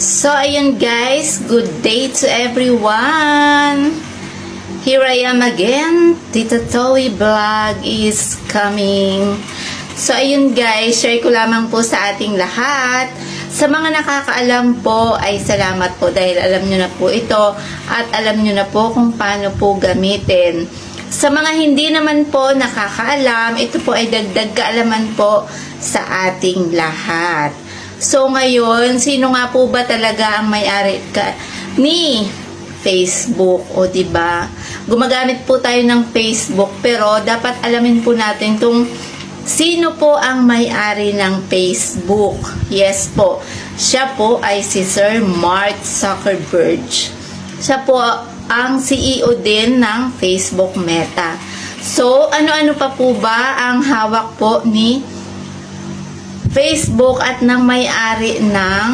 So, ayun guys, good day to everyone. Here I am again. Tita Toy Vlog is coming. So, ayun guys, share ko lamang po sa ating lahat. Sa mga nakakaalam po, ay salamat po dahil alam nyo na po ito at alam nyo na po kung paano po gamitin. Sa mga hindi naman po nakakaalam, ito po ay dagdag kaalaman po sa ating lahat. So ngayon, sino nga po ba talaga ang may-ari ni Facebook? O diba? Gumagamit po tayo ng Facebook pero dapat alamin po natin kung sino po ang may-ari ng Facebook. Yes po. Siya po ay si Sir Mark Zuckerberg. Siya po ang CEO din ng Facebook Meta. So, ano-ano pa po ba ang hawak po ni Facebook at ng may-ari ng